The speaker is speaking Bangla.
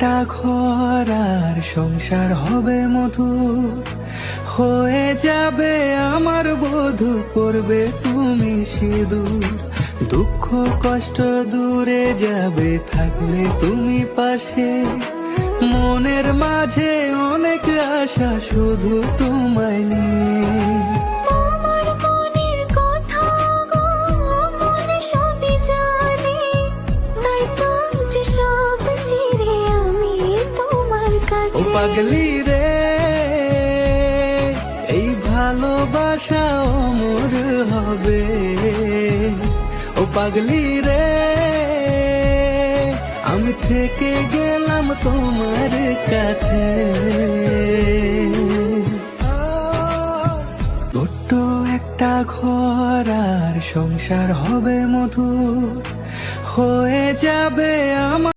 একটা ঘর আর সংসার হবে মধুর, হয়ে যাবে আমার বধূ, করবে তুমি সিঁদুর। দুঃখ কষ্ট দূরে যাবে থাকলে তুমি পাশে, মনের মাঝে অনেক আশা শুধু তোমায় নিয়ে। তোমার মনের কথা গো মনে সবই জানি, তাই তো যে সব ছেড়ে আমি তোমার ও কাছে। পাগলি রে, এই ভালোবাসা অমর হবে। ও পাগলি রে, আমি থেকে গেলাম তোমার কাছে। ছোট্ট একটা ঘর আর সংসার হবে মধুর, হয়ে যাবে আমার।